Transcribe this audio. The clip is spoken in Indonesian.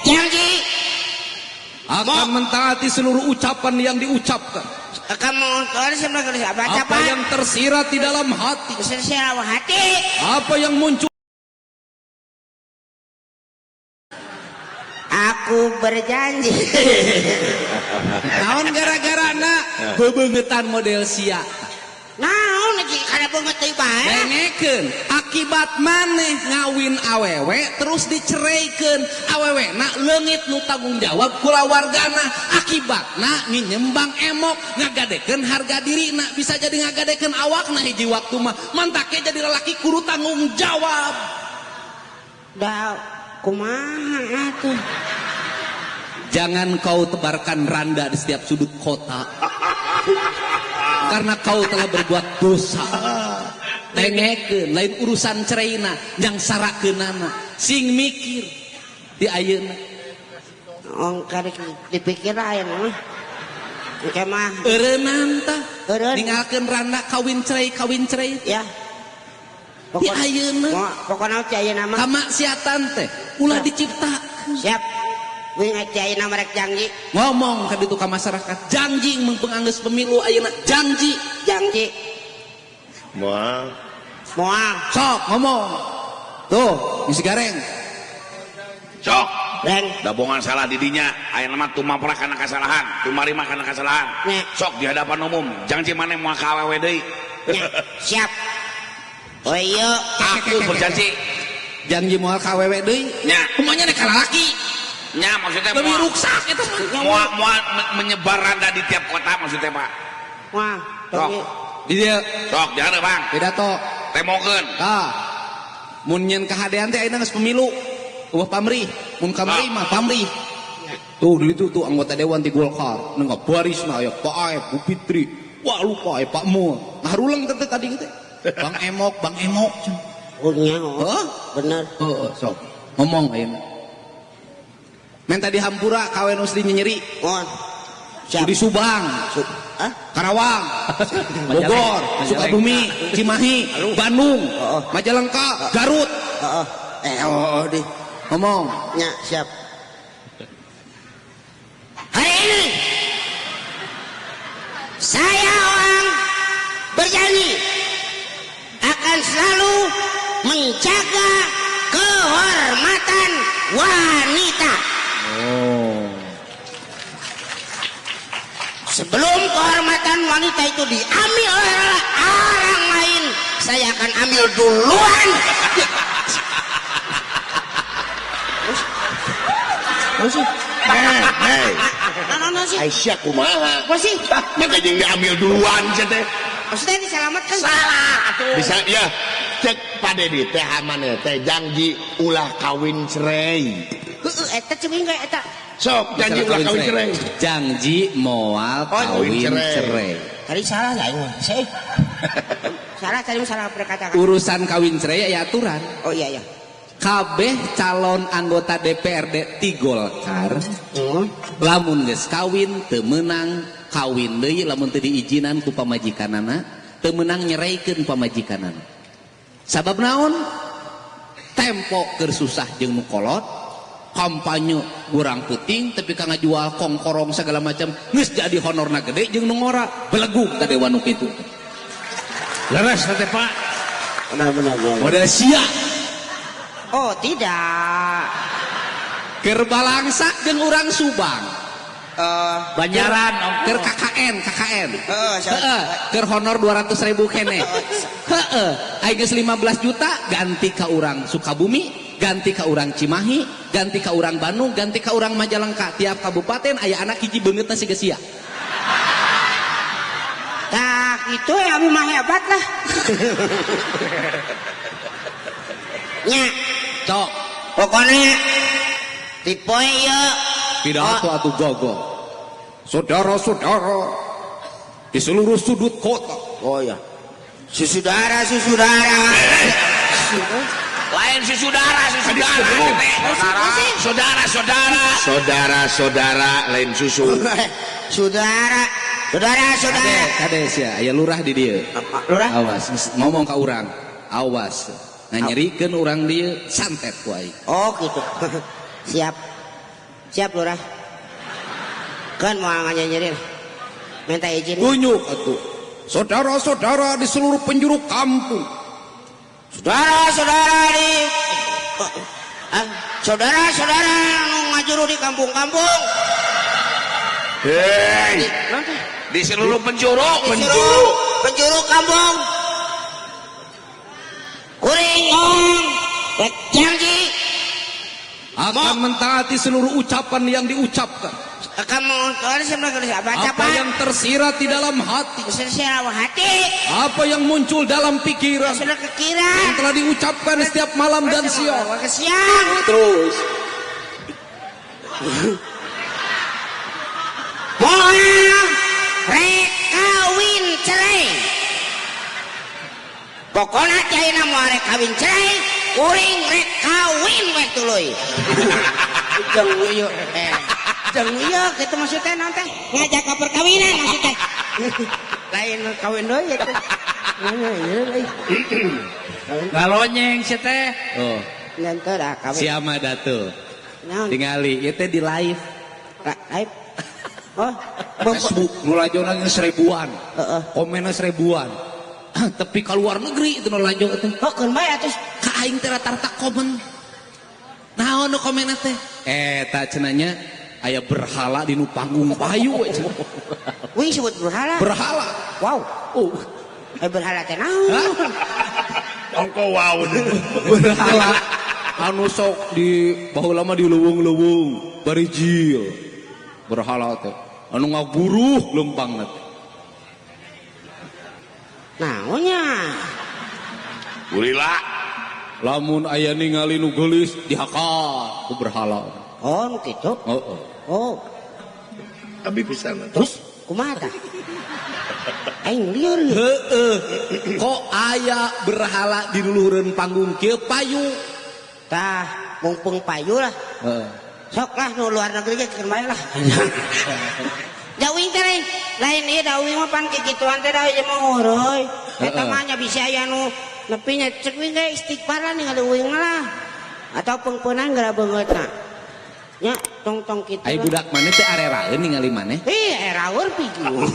janji akan mentaati seluruh ucapan yang diucapkan. Kamu Apa yang tersirat di dalam hati. Apa yang muncul. Aku berjanji. Naon gara-gara nak bebengetan model sia. Naon lagi kada banget teh bae. Dengekeun akibat maneh ngawin awewe terus diceraikeun awewe nak leungit nu tanggung jawab kulawargana akibatna nyembang emok ngagadekeun harga dirina bisa jadi ngagadekeun awakna hiji waktu mah mantake jadi lalaki kudu tanggung jawab. Da kumaha atuh. Jangan kau tebarkan randa di setiap sudut kota karena kau telah berbuat dosa. Tengekeun lain urusan ceraina yang sarakeunana sing mikir di ayeuna ong karek dipikir aya mah engke mah eureunna tah ninggalkeun randa kawin cerai ya di ayeuna pokona teh ayeuna mah kamaksiatan teh ulah diciptakeun. Siap we ngajaina merek janji ngomong ka ditu ka masyarakat janji mengpeanggeus pemilu ayeuna janji moal sok ngomong tuh ngisi gareng sok reng dabongan salah didinya aya nama tumaprah kana kasalahan tumarima kana kasalahan sok di hadapan umum janji maneh moal ka awewe deui siap oh iya aku berjanji janji moal ka awewe deui nya kumanya nek lalaki nya maksudnya lebih ruksak itu moal menyebar randa di tiap kota maksudnya Pak. Wah sok di dia sok jangan Bang pidato temokeun mun nyen kahadean teh ayeuna geus pemilu eueuh pamrih mun kamari mah pamrih tuh di itu tuh anggota dewan ti Golkar nu barisna aya Pak Aep Bu Fitri wah lupa Pak Mul ngarulang teh tadi teh Bang Emok oh nya bener sok ngomong ayeuna men tadi Hampura kawen usdi nyeri di Subang Karawang Bogor Sukabumi Cimahi Bandung Majalengka Garut deh ngomong nya siap hari ini saya orang berjanji akan selalu menjaga kehormatan wanita. Sebelum kehormatan wanita itu diambil oleh orang lain, saya akan ambil duluan. Aisyah kumaha Masih maka jeung diambil duluan teh maksudnya diselamatkan salah atuh bisa ya cek pada di teh amaneh teh janji ulah kawin cerai eta ceuing ge eta sok janji ulah kawin cerai janji moal kawin cerai tadi salah ya aing sih salah tadi salah perkataan urusan kawin cerai ya aturan oh iya kabeh calon anggota DPRD ti Golkar lamun geus kawin teu meunang kawin deui lamun teu diizinan ku pamajikanana teu meunang nyeraikeun pamajikanana sabab naon tempo keur susah jeung nu kolot kampanye urang peuting tapi ka ngajual kongkorong segala macam geus jadi honorna gede jeung nu ngora belegug ka dewan nu kitu leres teh Pak benar model sia. Oh tidak Keur balangsa jeung urang Subang Banjaran keur KKN keur honor 200.000 kene aing geus 15 juta ganti ka urang Sukabumi ganti ka urang Cimahi ganti ka urang Bandung ganti ka urang Majalengka tiap kabupaten aya anak hiji beungeutna siga sia tah itu ya abi mah hebat lah nya cok pokoknya tipe ya pidato atuh gogo saudara-saudara di seluruh sudut kota oh ya si saudara lain si saudara lain susu saudara kades ya aya lurah di dieu lurah awas ngomong ka urang awas nganyerikeun urang dieu santet ku aing oh gitu siap Siap lurah. Kan mau nganyirin. Minta izin. Tunjuk atuh. Saudara-saudara di seluruh penjuru kampung. Saudara-saudara di saudara-saudara nu ngajuru di kampung-kampung. Hei, di seluruh penjuru kampung. Kuring ngomong, janji akan mentaati seluruh ucapan yang diucapkan. Kamu Apa yang tersirat di dalam hati, apa yang muncul dalam pikiran, yang telah diucapkan setiap malam dan siang. Terus moal rek kawin cerai. Pokoknya caina moal rek kawin cerai, kuring rek kawin we tuluy. Jeung ieu jeung ieu kitu maksudnya nanti ngajak ke perkawinan maksudnya. Lain kawin deui eta. Galonyeng si teh. Oh, Ngan teu dah kawin. si Amada tuh. Naon? Tingali, ieu teh di live. Live. Oh, Facebook nu lajona geus 1000-an. Heeh. Komenna 1000-an. Tapi ka luar negeri itu nu lajo teh. oh keun bae atuh. Ka aing teh rata-rata komen. Naon nu komenna teh? Eta cenanya aya berhala di nu panggung payu we cenah. Wing sebut berhala. Berhala. Wow. Oh, Berhala teh naon? Ongko wow. berhala anu sok di baheula mah di leuweung-leuweung, barijil. Berhala teh anu ngaguruh lempangna teh. Naonnya? Ulila. Lamun aya ningali nu geulis dihakat ku berhala. Oh, nu kitu. Heeh. Oh, Abi pisan. terus kumaha tah? Aing lieur. Heeh. Kok aya berhala di luluhureun panggung kieu payu? Tah, mumpung payu lah. Heeh. Sok lah nu luar negeri ge keun bae lah. Dawing teh lain ieu dawing mah pan kikituan teh dawing mah ngeureui. Eta mah nya bisa aya nu nepi nya cek we ge istighfar lah ningali uing lah. Atau pengpeunan geura beungeutna. Nya tong-tong kitu. Ai budak maneh teh areraeun ningali maneh. Ih, eraeur pigu.